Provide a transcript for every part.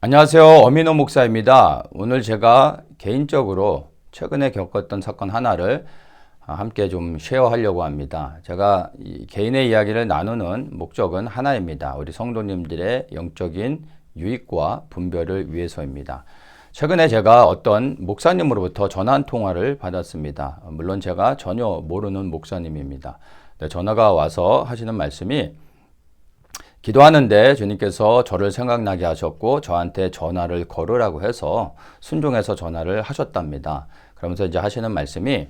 안녕하세요. 어민호 목사입니다. 오늘 제가 개인적으로 최근에 겪었던 사건 하나를 함께 좀 쉐어하려고 합니다. 제가 개인의 이야기를 나누는 목적은 하나입니다. 우리 성도님들의 영적인 유익과 분별을 위해서입니다. 최근에 제가 어떤 목사님으로부터 전화 한 통화를 받았습니다. 물론 제가 전혀 모르는 목사님입니다. 전화가 와서 하시는 말씀이 기도하는데 주님께서 저를 생각나게 하셨고 저한테 전화를 걸으라고 해서 순종해서 전화를 하셨답니다. 그러면서 이제 하시는 말씀이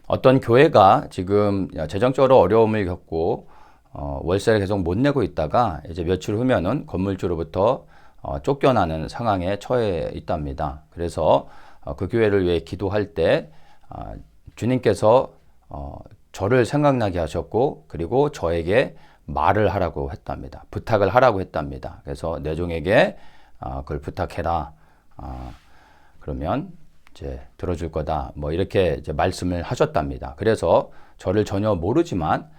어떤 교회가 지금 재정적으로 어려움을 겪고 월세를 계속 못 내고 있다가 이제 며칠 후면은 건물주로부터 쫓겨나는 상황에 처해 있답니다. 그래서 그 교회를 위해 기도할 때 주님께서 저를 생각나게 하셨고 그리고 저에게 말을 하라고 했답니다. 부탁을 하라고 했답니다. 그래서 내 종에게 그걸 부탁해라. 그러면 이제 들어줄 거다. 뭐 이렇게 이제 말씀을 하셨답니다. 그래서 저를 전혀 모르지만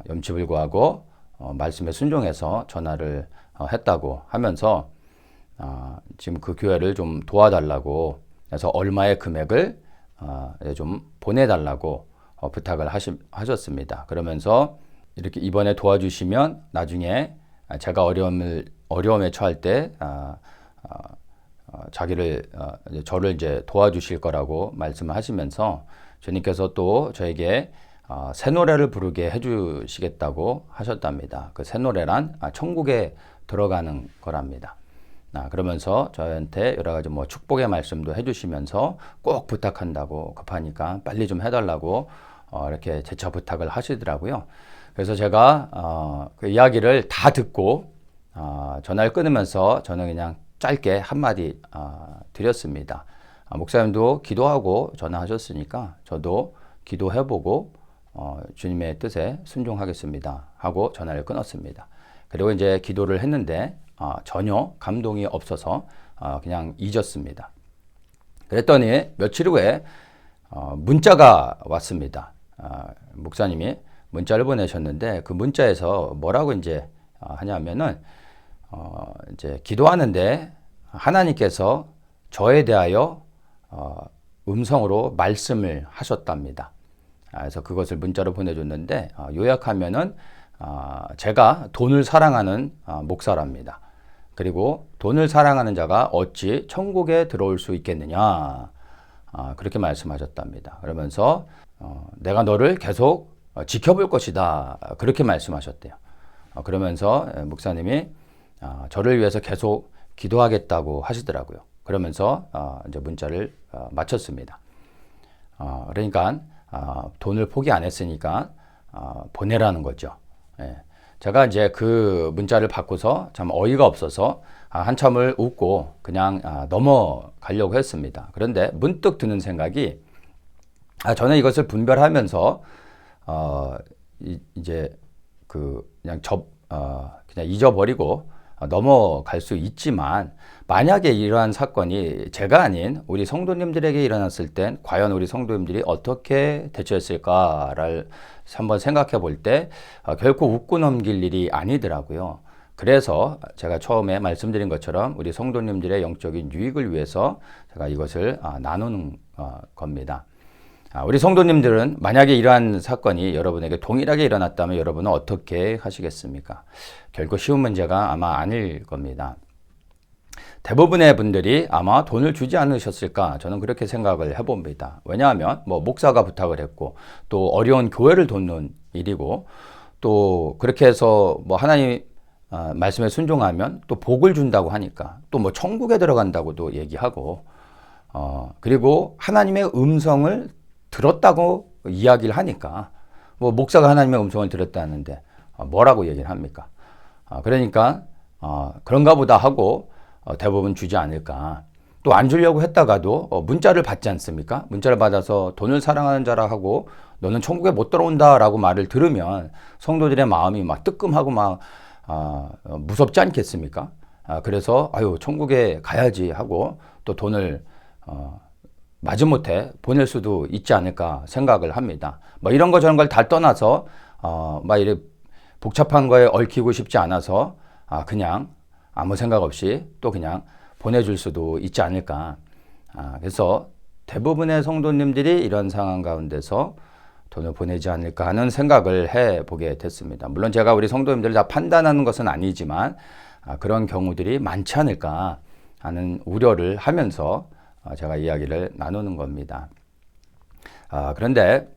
염치불구하고 말씀에 순종해서 전화를 했다고 하면서 지금 그 교회를 좀 도와달라고 해서 얼마의 금액을 좀 보내달라고 부탁을 하셨습니다. 그러면서 이렇게 이번에 도와주시면 나중에 제가 어려움에 처할 때 저를 이제 도와주실 거라고 말씀을 하시면서 주님께서 또 저에게 새 노래를 부르게 해주시겠다고 하셨답니다. 그 새 노래란 천국에 들어가는 거랍니다. 그러면서 저한테 여러 가지 뭐 축복의 말씀도 해주시면서 꼭 부탁한다고 급하니까 빨리 좀 해달라고 이렇게 재차 부탁을 하시더라고요. 그래서 제가 그 이야기를 다 듣고 전화를 끊으면서 저는 그냥 짧게 한마디 드렸습니다. 목사님도 기도하고 전화하셨으니까 저도 기도해보고 주님의 뜻에 순종하겠습니다 하고 전화를 끊었습니다. 그리고 이제 기도를 했는데 전혀 감동이 없어서 그냥 잊었습니다. 그랬더니 며칠 후에 문자가 왔습니다. 목사님이 문자를 보내셨는데 그 문자에서 뭐라고 이제 하냐면은 이제 기도하는데 하나님께서 저에 대하여 음성으로 말씀을 하셨답니다. 그래서 그것을 문자로 보내줬는데 요약하면은 제가 돈을 사랑하는 목사랍니다. 그리고 돈을 사랑하는 자가 어찌 천국에 들어올 수 있겠느냐 그렇게 말씀하셨답니다. 그러면서 내가 너를 계속 지켜볼 것이다. 그렇게 말씀하셨대요. 그러면서 목사님이 저를 위해서 계속 기도하겠다고 하시더라고요. 그러면서 이제 문자를 마쳤습니다. 그러니까 돈을 포기 안 했으니까 보내라는 거죠. 예. 제가 이제 그 문자를 받고서 참 어이가 없어서 한참을 웃고 그냥 넘어가려고 했습니다. 그런데 문득 드는 생각이 저는 이것을 분별하면서 이제 그냥 잊어버리고 넘어갈 수 있지만 만약에 이러한 사건이 제가 아닌 우리 성도님들에게 일어났을 땐 과연 우리 성도님들이 어떻게 대처했을까를 한번 생각해 볼 때 결코 웃고 넘길 일이 아니더라고요. 그래서 제가 처음에 말씀드린 것처럼 우리 성도님들의 영적인 유익을 위해서 제가 이것을 나누는 겁니다. 우리 성도님들은 만약에 이러한 사건이 여러분에게 동일하게 일어났다면 여러분은 어떻게 하시겠습니까? 결코 쉬운 문제가 아마 아닐 겁니다. 대부분의 분들이 아마 돈을 주지 않으셨을까 저는 그렇게 생각을 해봅니다. 왜냐하면 뭐 목사가 부탁을 했고 또 어려운 교회를 돕는 일이고 또 그렇게 해서 뭐 하나님 말씀에 순종하면 또 복을 준다고 하니까 또 뭐 천국에 들어간다고도 얘기하고 그리고 하나님의 음성을 들었다고 이야기를 하니까 뭐 목사가 하나님의 음성을 들었다는데 뭐라고 얘기를 합니까? 그러니까 그런가 보다 하고 대부분 주지 않을까. 또 안 주려고 했다가도 문자를 받지 않습니까? 문자를 받아서 돈을 사랑하는 자라 하고 너는 천국에 못 들어온다라고 말을 들으면 성도들의 마음이 막 뜨끔하고 막 무섭지 않겠습니까? 그래서 아유 천국에 가야지 하고 또 돈을 마지못해 보낼 수도 있지 않을까 생각을 합니다. 뭐 이런 거 저런 걸 다 떠나서 막 이렇게 복잡한 거에 얽히고 싶지 않아서 그냥 아무 생각 없이 또 그냥 보내줄 수도 있지 않을까. 그래서 대부분의 성도님들이 이런 상황 가운데서 돈을 보내지 않을까 하는 생각을 해보게 됐습니다. 물론 제가 우리 성도님들을 다 판단하는 것은 아니지만 그런 경우들이 많지 않을까 하는 우려를 하면서 제가 이야기를 나누는 겁니다. 그런데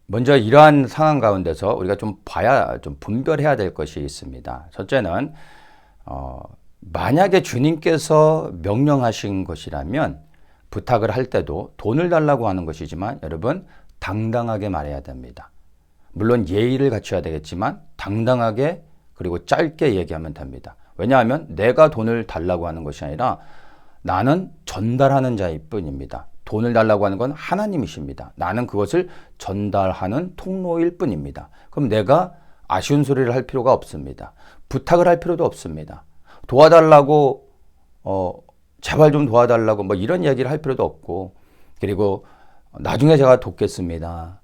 먼저 이러한 상황 가운데서 우리가 좀 분별해야 될 것이 있습니다. 첫째는 만약에 주님께서 명령하신 것이라면 부탁을 할 때도 돈을 달라고 하는 것이지만 여러분 당당하게 말해야 됩니다. 물론 예의를 갖춰야 되겠지만 당당하게 그리고 짧게 얘기하면 됩니다. 왜냐하면 내가 돈을 달라고 하는 것이 아니라 나는 전달하는 자일 뿐입니다. 돈을 달라고 하는 건 하나님이십니다. 나는 그것을 전달하는 통로일 뿐입니다. 그럼 내가 아쉬운 소리를 할 필요가 없습니다. 부탁을 할 필요도 없습니다. 도와달라고 제발 좀 도와달라고 뭐 이런 이야기를 할 필요도 없고, 그리고 나중에 제가 돕겠습니다.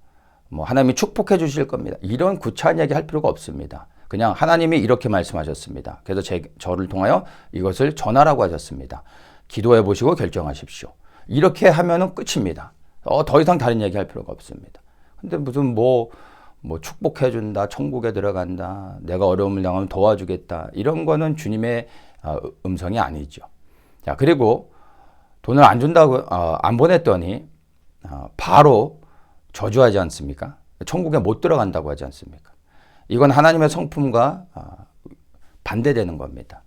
뭐 하나님이 축복해 주실 겁니다. 이런 구차한 이야기 할 필요가 없습니다. 그냥 하나님이 이렇게 말씀하셨습니다. 그래서 저를 통하여 이것을 전하라고 하셨습니다. 기도해 보시고 결정하십시오. 이렇게 하면은 끝입니다. 더 이상 다른 이야기 할 필요가 없습니다. 근데 무슨 뭐 축복해 준다, 천국에 들어간다, 내가 어려움을 당하면 도와주겠다, 이런 거는 주님의 음성이 아니죠. 자, 그리고 돈을 안 준다고 안 보냈더니 바로 저주하지 않습니까? 천국에 못 들어간다고 하지 않습니까? 이건 하나님의 성품과 반대되는 겁니다.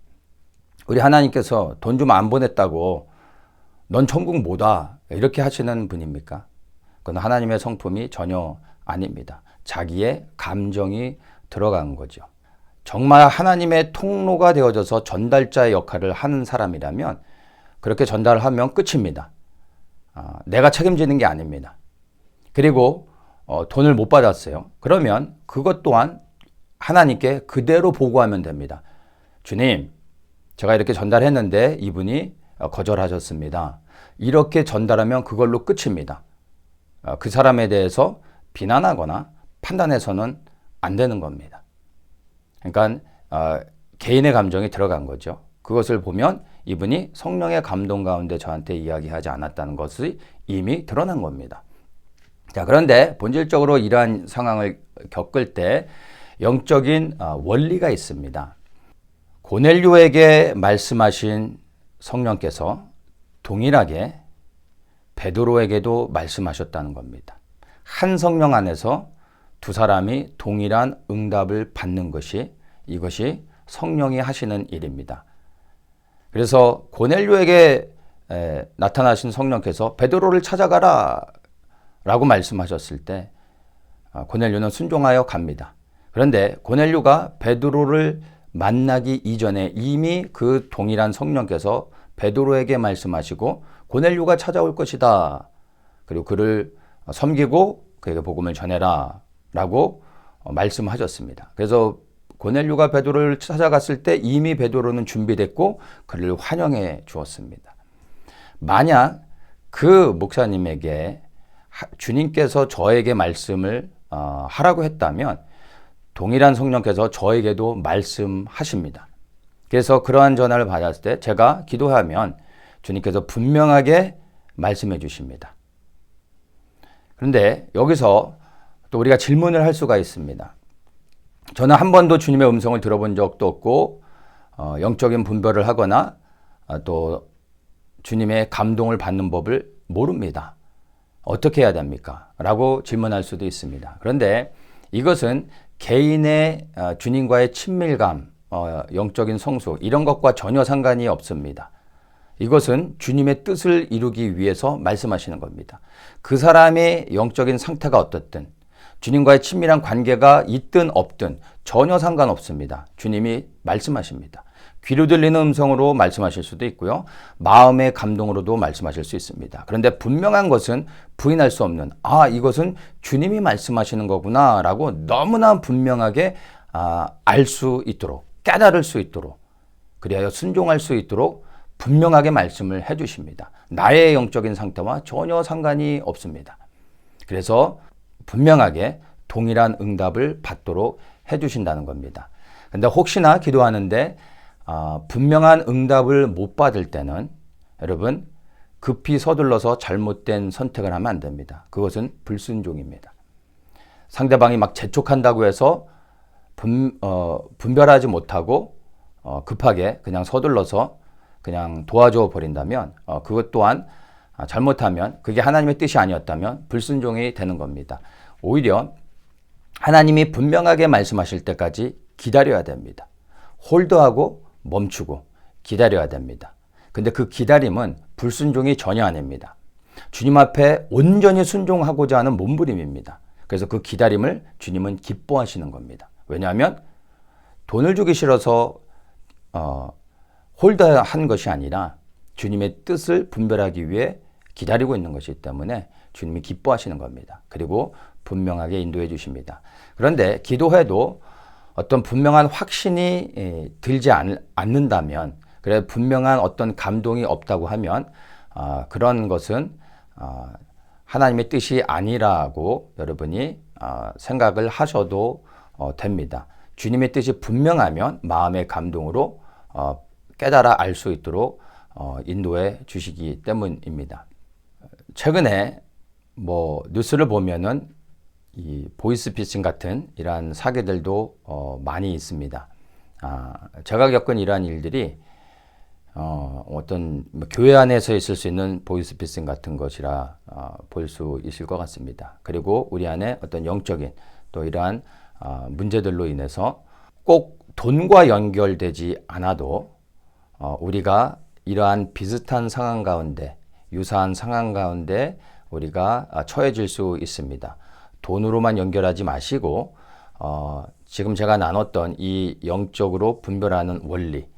우리 하나님께서 돈 좀 안 보냈다고 넌 천국 못 와, 이렇게 하시는 분입니까? 그건 하나님의 성품이 전혀 아닙니다. 자기의 감정이 들어간 거죠. 정말 하나님의 통로가 되어져서 전달자의 역할을 하는 사람이라면 그렇게 전달하면 끝입니다. 내가 책임지는 게 아닙니다. 그리고 돈을 못 받았어요. 그러면 그것 또한 하나님께 그대로 보고하면 됩니다. 주님, 제가 이렇게 전달했는데 이분이 거절하셨습니다. 이렇게 전달하면 그걸로 끝입니다. 그 사람에 대해서 비난하거나 판단해서는 안 되는 겁니다. 그러니까 개인의 감정이 들어간 거죠. 그것을 보면 이분이 성령의 감동 가운데 저한테 이야기하지 않았다는 것이 이미 드러난 겁니다. 자, 그런데 본질적으로 이러한 상황을 겪을 때 영적인 원리가 있습니다. 고넬료에게 말씀하신 성령께서 동일하게 베드로에게도 말씀하셨다는 겁니다. 한 성령 안에서 두 사람이 동일한 응답을 받는 것이, 이것이 성령이 하시는 일입니다. 그래서 고넬료에게 나타나신 성령께서 베드로를 찾아가라 라고 말씀하셨을 때 고넬료는 순종하여 갑니다. 그런데 고넬료가 베드로를 만나기 이전에 이미 그 동일한 성령께서 베드로에게 말씀하시고 고넬료가 찾아올 것이다, 그리고 그를 섬기고 그에게 복음을 전해라 라고 말씀하셨습니다. 그래서 고넬료가 베드로를 찾아갔을 때 이미 베드로는 준비됐고 그를 환영해 주었습니다. 만약 그 목사님에게 주님께서 저에게 말씀을 하라고 했다면 동일한 성령께서 저에게도 말씀하십니다. 그래서 그러한 전화를 받았을 때 제가 기도하면 주님께서 분명하게 말씀해 주십니다. 그런데 여기서 또 우리가 질문을 할 수가 있습니다. 저는 한 번도 주님의 음성을 들어본 적도 없고 영적인 분별을 하거나 또 주님의 감동을 받는 법을 모릅니다. 어떻게 해야 됩니까? 라고 질문할 수도 있습니다. 그런데 이것은 개인의 주님과의 친밀감, 영적인 성숙, 이런 것과 전혀 상관이 없습니다. 이것은 주님의 뜻을 이루기 위해서 말씀하시는 겁니다. 그 사람의 영적인 상태가 어떻든 주님과의 친밀한 관계가 있든 없든 전혀 상관없습니다. 주님이 말씀하십니다. 귀로 들리는 음성으로 말씀하실 수도 있고요. 마음의 감동으로도 말씀하실 수 있습니다. 그런데 분명한 것은 부인할 수 없는, 이것은 주님이 말씀하시는 거구나 라고 너무나 분명하게 알 수 있도록, 깨달을 수 있도록, 그리하여 순종할 수 있도록 분명하게 말씀을 해주십니다. 나의 영적인 상태와 전혀 상관이 없습니다. 그래서 분명하게 동일한 응답을 받도록 해주신다는 겁니다. 근데 혹시나 기도하는데 분명한 응답을 못 받을 때는 여러분 급히 서둘러서 잘못된 선택을 하면 안 됩니다. 그것은 불순종입니다. 상대방이 막 재촉한다고 해서 분별하지 못하고 급하게 그냥 서둘러서 그냥 도와줘 버린다면 그것 또한 잘못하면 그게 하나님의 뜻이 아니었다면 불순종이 되는 겁니다. 오히려 하나님이 분명하게 말씀하실 때까지 기다려야 됩니다. 홀드하고 멈추고 기다려야 됩니다. 근데 그 기다림은 불순종이 전혀 아닙니다. 주님 앞에 온전히 순종하고자 하는 몸부림입니다. 그래서 그 기다림을 주님은 기뻐하시는 겁니다. 왜냐하면 돈을 주기 싫어서 홀드한 것이 아니라 주님의 뜻을 분별하기 위해 기다리고 있는 것이기 때문에 주님이 기뻐하시는 겁니다. 그리고 분명하게 인도해 주십니다. 그런데 기도해도 어떤 분명한 확신이 들지 않는다면, 그래 분명한 어떤 감동이 없다고 하면 그런 것은 하나님의 뜻이 아니라고 여러분이 생각을 하셔도 됩니다. 주님의 뜻이 분명하면 마음의 감동으로 깨달아 알 수 있도록 인도해 주시기 때문입니다. 최근에 뉴스를 보면은 이 보이스피싱 같은 이러한 사기들도 많이 있습니다. 제가 겪은 이러한 일들이 어떤 교회 안에서 있을 수 있는 보이스피싱 같은 것이라 볼 수 있을 것 같습니다. 그리고 우리 안에 어떤 영적인 또 이러한 문제들로 인해서 꼭 돈과 연결되지 않아도 우리가 이러한 비슷한 상황 가운데, 유사한 상황 가운데 우리가 처해질 수 있습니다. 돈으로만 연결하지 마시고 지금 제가 나눴던 이 영적으로 분별하는 원리,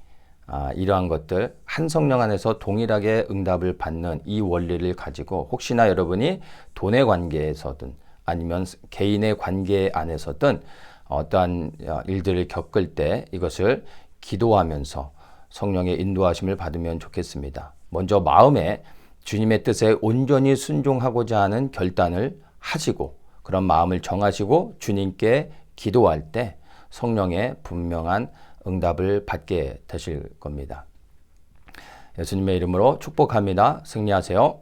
이러한 것들, 한 성령 안에서 동일하게 응답을 받는 이 원리를 가지고 혹시나 여러분이 돈의 관계에서든 아니면 개인의 관계 안에서든 어떠한 일들을 겪을 때 이것을 기도하면서 성령의 인도하심을 받으면 좋겠습니다. 먼저 마음에 주님의 뜻에 온전히 순종하고자 하는 결단을 하시고 그런 마음을 정하시고 주님께 기도할 때 성령의 분명한 응답을 받게 되실 겁니다. 예수님의 이름으로 축복합니다. 승리하세요.